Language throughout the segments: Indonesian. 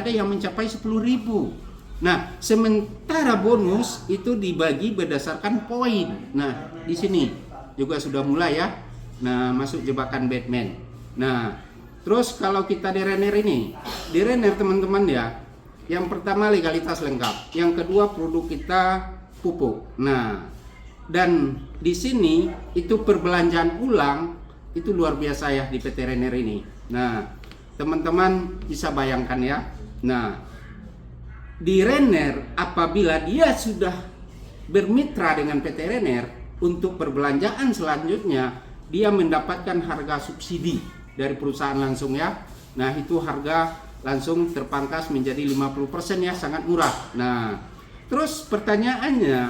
ada yang mencapai 10.000. Nah, sementara bonus itu dibagi berdasarkan poin. Nah, di sini juga sudah mulai ya. Nah, masuk jebakan Batman. Nah, terus kalau kita di Renner ini, di Renner teman-teman ya, yang pertama legalitas lengkap, yang kedua produk kita pupuk. Nah, dan di sini itu perbelanjaan ulang itu luar biasa ya di PT Renner ini. Nah, teman-teman bisa bayangkan ya. Nah, di Renner apabila dia sudah bermitra dengan PT Renner untuk perbelanjaan selanjutnya, dia mendapatkan harga subsidi dari perusahaan langsung ya. Nah, itu harga langsung terpangkas menjadi 50% ya, sangat murah. Nah, terus pertanyaannya,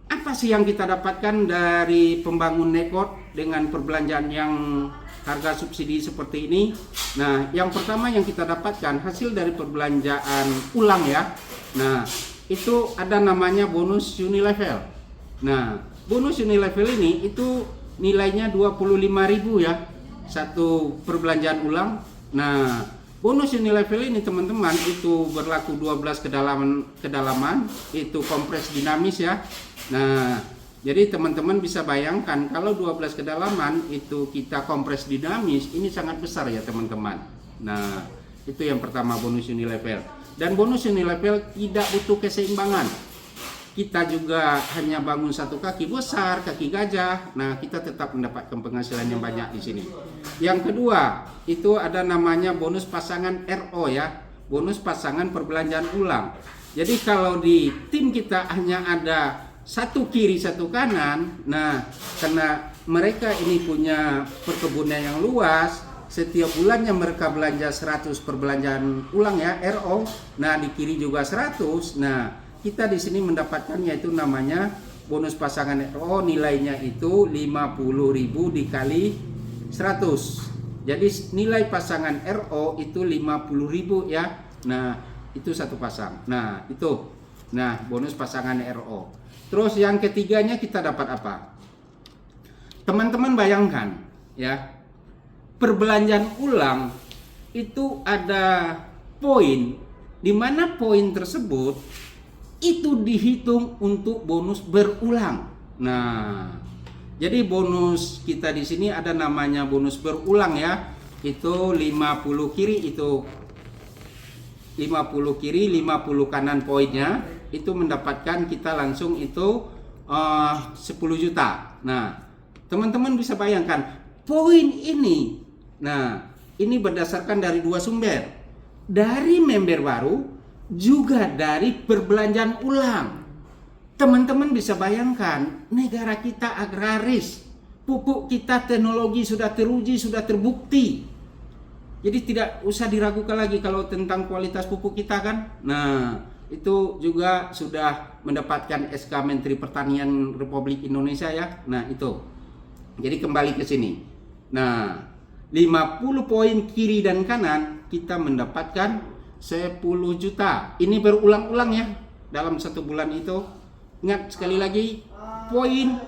apa sih yang kita dapatkan dari pembangun Nekot dengan perbelanjaan yang harga subsidi seperti ini? Nah, yang pertama yang kita dapatkan hasil dari perbelanjaan ulang ya. Nah, itu ada namanya bonus Unilevel. Nah, bonus Unilevel ini itu nilainya 25.000 ya, satu perbelanjaan ulang. Nah, bonus Unilevel ini teman-teman itu berlaku 12 kedalaman, itu kompres dinamis ya. Nah, jadi teman-teman bisa bayangkan kalau 12 kedalaman itu kita kompres dinamis, ini sangat besar ya teman-teman. Nah, itu yang pertama bonus Unilevel. Dan bonus Unilevel tidak butuh keseimbangan. Kita juga hanya bangun satu kaki besar, kaki gajah. Nah, kita tetap mendapatkan penghasilan yang banyak di sini. Yang kedua, itu ada namanya bonus pasangan RO ya. Bonus pasangan perbelanjaan ulang. Jadi kalau di tim kita hanya ada satu kiri satu kanan, nah karena mereka ini punya perkebunan yang luas, setiap bulannya mereka belanja 100 perbelanjaan ulang ya, RO. Nah, di kiri juga 100. Nah, kita di sini mendapatkan yaitu namanya bonus pasangan RO, nilainya itu 50.000 dikali 100. Jadi nilai pasangan RO itu 50.000 ya. Nah, itu satu pasang. Nah, itu. Nah, bonus pasangan RO. Terus yang ketiganya kita dapat apa? Teman-teman bayangkan ya. Perbelanjaan ulang itu ada poin, di mana poin tersebut itu dihitung untuk bonus berulang. Nah, jadi bonus kita di sini ada namanya bonus berulang ya. Itu 50 kiri, itu 50 kiri, 50 kanan poinnya, itu mendapatkan kita langsung itu 10 juta. Nah, teman-teman bisa bayangkan poin ini. Nah, ini berdasarkan dari dua sumber. Dari member baru juga dari perbelanjaan ulang. Teman-teman bisa bayangkan, negara kita agraris, pupuk kita teknologi sudah teruji, sudah terbukti. Jadi tidak usah diragukan lagi kalau tentang kualitas pupuk kita kan. Nah, itu juga sudah mendapatkan SK Menteri Pertanian Republik Indonesia ya. Nah, itu. Jadi kembali ke sini. Nah, 50 poin kiri dan kanan kita mendapatkan 10 juta. Ini berulang-ulang ya dalam satu bulan itu. Ingat sekali lagi, poin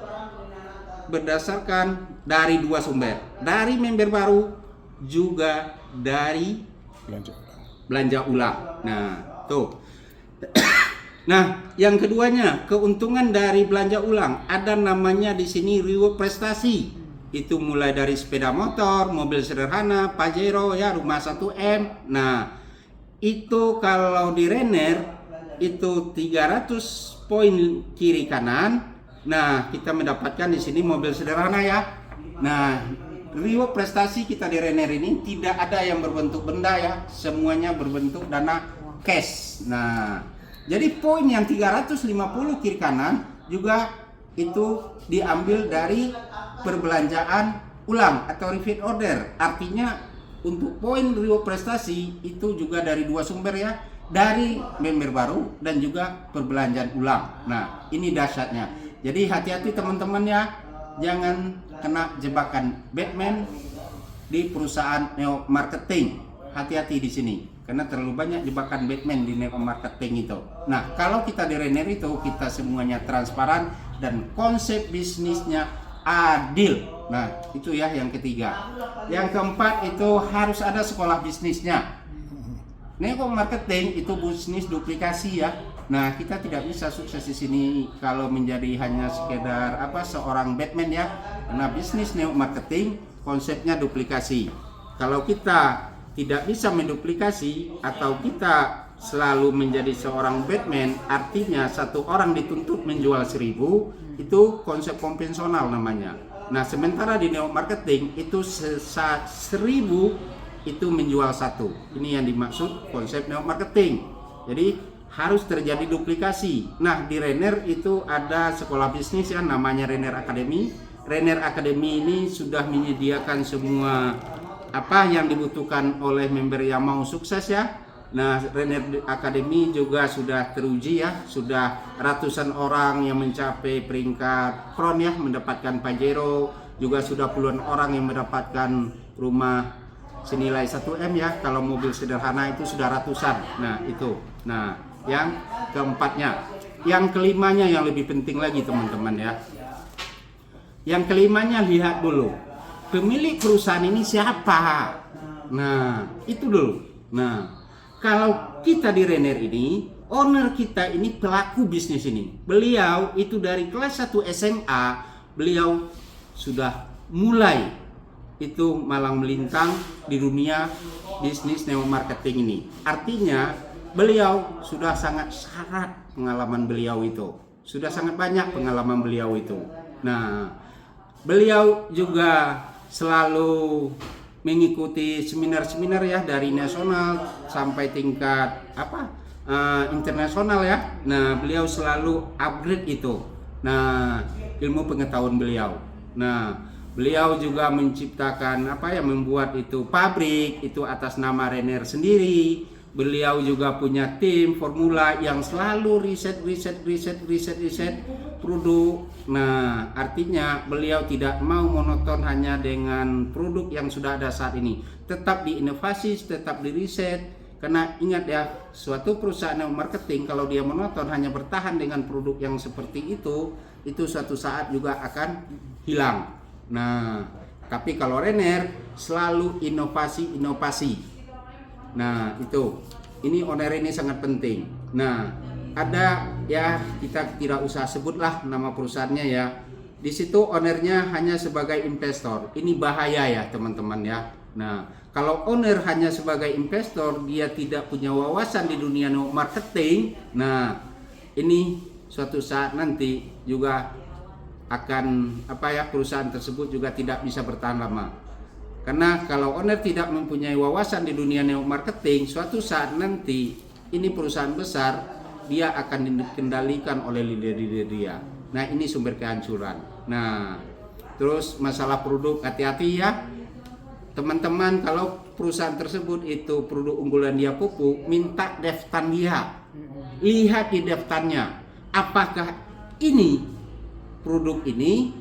berdasarkan dari dua sumber. Dari member baru juga dari belanja ulang. Nah, tuh. Nah, yang keduanya, keuntungan dari belanja ulang. Ada namanya di sini reward prestasi. Itu mulai dari sepeda motor, mobil sederhana, Pajero ya, rumah 1M. Nah, itu kalau di Renner itu 300 poin kiri kanan. Nah, kita mendapatkan di sini mobil sederhana ya. Nah, reward prestasi kita di Renner ini tidak ada yang berbentuk benda ya, semuanya berbentuk dana cash. Nah, jadi poin yang 350 kiri kanan juga itu diambil dari perbelanjaan ulang atau repeat order. Artinya untuk poin reward prestasi itu juga dari dua sumber ya, dari member baru dan juga perbelanjaan ulang. Nah, ini dahsyatnya. Jadi hati-hati teman-teman ya, jangan kena jebakan Batman di perusahaan neo marketing. Hati-hati di sini karena terlalu banyak jebakan Batman di neo marketing itu. Nah, kalau kita di Renner itu kita semuanya transparan dan konsep bisnisnya adil. Nah, itu ya yang ketiga. Yang keempat itu harus ada sekolah bisnisnya. network marketing itu bisnis duplikasi ya. Nah, kita tidak bisa sukses di sini kalau menjadi hanya sekedar seorang Batman ya. Karena bisnis network marketing konsepnya duplikasi. Kalau kita tidak bisa menduplikasi atau kita selalu menjadi seorang Batman, artinya satu orang dituntut menjual 1000, itu konsep konvensional namanya. Nah, sementara di network marketing itu 1000 itu menjual 1. Ini yang dimaksud konsep network marketing. Jadi harus terjadi duplikasi. Nah, di Renner itu ada sekolah bisnis yang namanya Renner Academy. Renner Academy ini sudah menyediakan semua apa yang dibutuhkan oleh member yang mau sukses ya. Nah, Renner Academy juga sudah teruji ya, sudah ratusan orang yang mencapai peringkat Crown ya, mendapatkan Pajero, juga sudah puluhan orang yang mendapatkan rumah senilai 1M ya, kalau mobil sederhana itu sudah ratusan. Nah, itu. Nah, yang keempatnya, yang kelimanya yang lebih penting lagi teman-teman ya. Yang kelimanya lihat dulu, pemilik perusahaan ini siapa? Nah, itu dulu. Nah, kalau kita di Renner ini, owner kita ini pelaku bisnis ini. Beliau itu dari kelas 1 SMA, beliau sudah mulai itu malang melintang di dunia bisnis network marketing ini. Artinya, beliau sudah sangat syarat pengalaman beliau itu. Sudah sangat banyak pengalaman beliau itu. Nah, beliau juga selalu mengikuti seminar-seminar ya, dari nasional sampai tingkat internasional ya. Nah, beliau selalu upgrade itu. Nah, ilmu pengetahuan beliau. Nah, beliau juga menciptakan membuat itu pabrik itu atas nama Renner sendiri. Beliau juga punya tim formula yang selalu riset produk. Nah, artinya beliau tidak mau monoton hanya dengan produk yang sudah ada saat ini. Tetap diinovasi, tetap di riset. Karena ingat ya, suatu perusahaan yang marketing kalau dia monoton hanya bertahan dengan produk yang seperti itu suatu saat juga akan hilang. Nah, tapi kalau Renner selalu inovasi. Nah, itu. Ini owner ini sangat penting. Nah, ada ya, kita tidak usah sebutlah nama perusahaannya ya. Di situ ownernya hanya sebagai investor. Ini bahaya ya, teman-teman ya. Nah, kalau owner hanya sebagai investor, dia tidak punya wawasan di dunia marketing. Nah, ini suatu saat nanti juga akan perusahaan tersebut juga tidak bisa bertahan lama. Karena kalau owner tidak mempunyai wawasan di dunia network marketing, suatu saat nanti ini perusahaan besar, dia akan dikendalikan oleh leader-leader dia. Nah, ini sumber kehancuran. Nah, terus masalah produk, hati-hati ya teman-teman. Kalau perusahaan tersebut itu produk unggulan dia pupuk, minta daftar dia. Lihat di daftarnya, apakah ini produk ini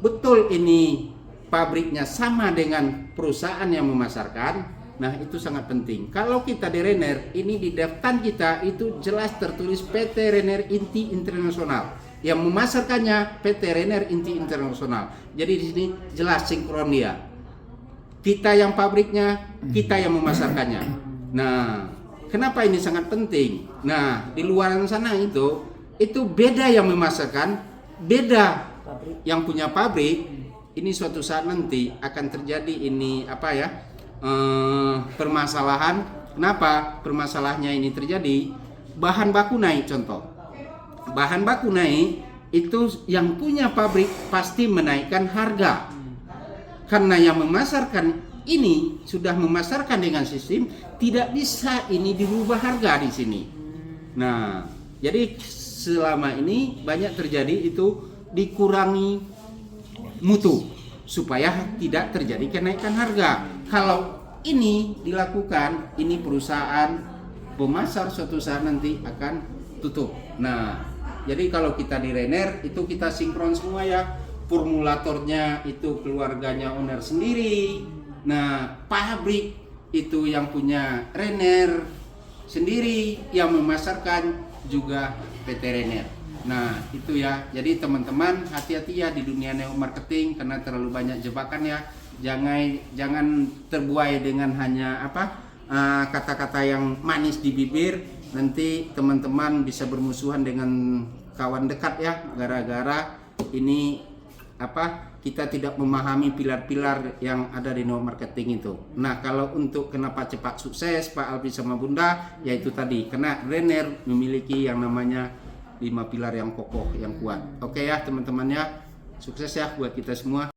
betul ini pabriknya sama dengan perusahaan yang memasarkan. Nah, itu sangat penting. Kalau kita di Renner, ini di daftar kita itu jelas tertulis PT Renner Inti Internasional. Yang memasarkannya PT Renner Inti Internasional. Jadi di sini jelas sinkron dia. Kita yang pabriknya, kita yang memasarkannya. Nah, kenapa ini sangat penting? Nah, di luar sana itu beda yang memasarkan, beda yang punya pabrik. Ini suatu saat nanti akan terjadi ini permasalahan. Kenapa permasalahannya ini terjadi? Bahan baku naik, contoh. Bahan baku naik itu yang punya pabrik pasti menaikkan harga. Karena yang memasarkan ini sudah memasarkan dengan sistem, tidak bisa ini dirubah harga di sini. Nah, jadi selama ini banyak terjadi itu dikurangi mutu supaya tidak terjadi kenaikan harga. Kalau ini dilakukan, ini perusahaan pemasar suatu saat nanti akan tutup. Nah, jadi kalau kita di Renner itu kita sinkron semua ya. Formulatornya itu keluarganya owner sendiri. Nah, pabrik itu yang punya Renner sendiri, yang memasarkan juga PT Renner. Nah, itu ya. Jadi teman-teman hati-hati ya di dunia network marketing karena terlalu banyak jebakan ya. Jangan terbuai dengan hanya kata-kata yang manis di bibir, nanti teman-teman bisa bermusuhan dengan kawan dekat ya, gara-gara ini kita tidak memahami pilar-pilar yang ada di network marketing itu. Nah, kalau untuk kenapa cepat sukses Pak Alfi sama Bunda, yaitu tadi karena Renner memiliki yang namanya 5 pilar yang kokoh, yang kuat. Oke ya teman-teman ya, sukses ya buat kita semua.